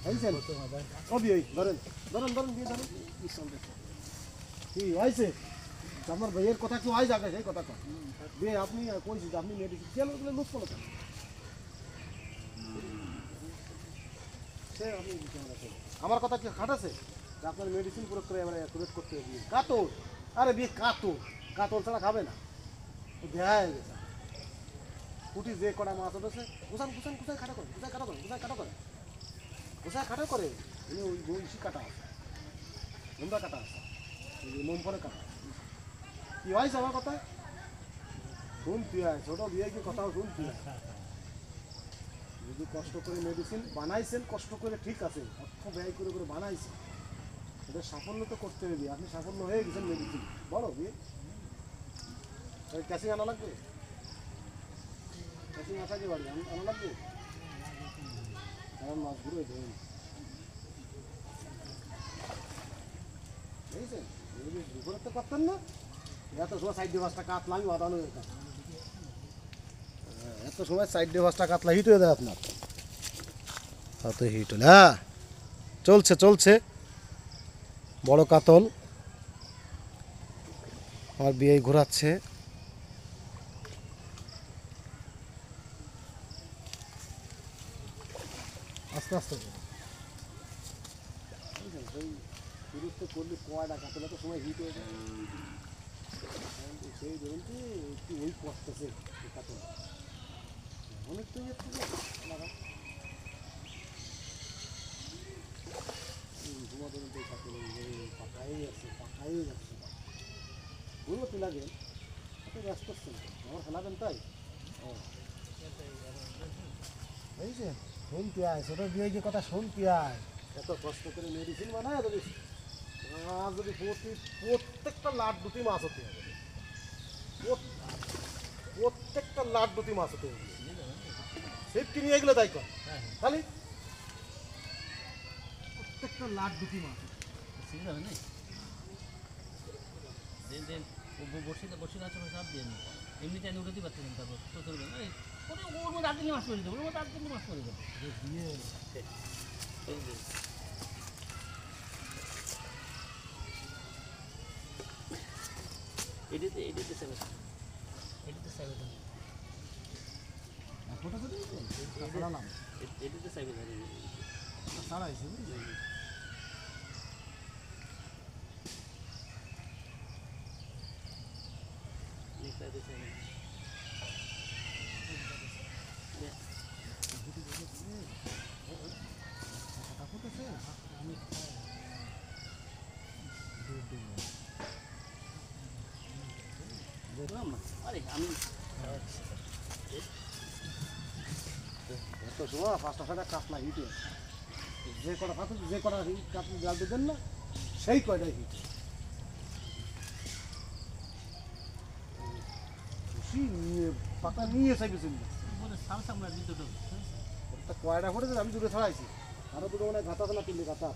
আইছেন কবি ওই ধরেন ধরেন ধরেন দিয়ে ধরেন কি আইছে আমার ভাইয়ের কথা কি আইজ আগে সেই কথা কন বিয়ে আপনি কইছি যে আপনি মেডিসিন কেন ওগুলো লুজ করো কেন সে আপনি আমার কথা কি খাটাছে যে আপনার মেডিসিন প্রয়োগ করে এবারে অ্যাকুরেট করতে হবে কাতর আরে বিয়ে কাতর কাতর ছাড়া খাবে না দেয়া হয়ে গেছে কুটি যে কটা মাছ উঠেছে কুসান কুসান কুসাই খাটা করে কুসাই কাটা করে কুসাই কাটা করে কোথায় কাটা করে উনি ওই বংশী কাটা আছে গোমরা কাটা আছে মোমফরে কাটা কি হয়েছে আমার কথা শুন তুই আয় ছোট বিয়ে কি কথাও শুন তুই যদি কষ্ট করে মেডিসিন বানাইছেন কষ্ট করে ঠিক আছে অর্থ ব্যয় করে করে বানাইছেন এটা সাফল্য তো করতে হবে আপনি সাফল্য হয়ে গেছেন মেডিসিন বড় বিয়ে ক্যাসিং আনা লাগবে ক্যাসিং আসা কি বাড়ি আনা লাগবে কারণ মাছগুলো ধরুন বুঝছেন দুপুরে তো করতেন না এত সময় সাইড দিয়ে পাঁচটা কাতলা আমি বাঁধানো যেতাম এত সময় সাইড দিয়ে পাঁচটা কাতলা হিট হয়ে যায় আপনার অত হিট হলে হ্যাঁ চলছে চলছে বড় কাতল আমার বিয়ে ঘোরাচ্ছে আস্তে আস্তে করলে কয়টা কাতলে তো সময় হিট হয়ে যায় সেই ধরুন কি একটু ওই কষ্টছে কাতল অনেক তো ঘুমা ধরুন তো কাতল পাকাই আছে পাকাই যাচ্ছে বলবো তুই লাগে এত ব্যস্ত করছেন আমার খেলাবেন তাই এই যে শুনতে আয় ছোটো বিয়ে যে কথা শুনতে আয় এত কষ্ট করে মেডিসিন বানায় যদি মাছ যদি প্রত্যেকটা লাট দুটি মাছ হতে হবে প্রত্যেকটা লাট দুটি মাছ হতে হবে সেফটি নিয়ে এগুলো তাই কর খালি প্রত্যেকটা লাট দুটি মাছ বসে আছে সব দিয়ে এমনিতে আমি উঠতে পারছি না তারপর তো চলবে না ওর মধ্যে আগে মাছ করে দেবো ওর মধ্যে আগে মাছ করে দেবো এটাতে সেভেন এটাতে সেভেন এটাতে সেভেন ছাড়াইছে এত সময় পাঁচটা ছটা কাতলা হিটে যে কটা কাতল যে কটা কাতল জাল দেবেন না সেই কয়টাই হিট খুশি নিয়ে পাতা নিয়ে চাইবেছেন কয়টা ফুটেছে আমি দূরে ছড়াইছি আরো দুটো মানে গাতা আছে না তিনটে গাতা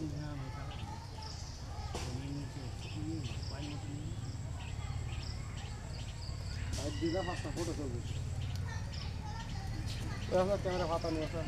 দিঘা পাঁচটা ফটো চলবে ক্যামেরা ফাতা নিয়ে আসা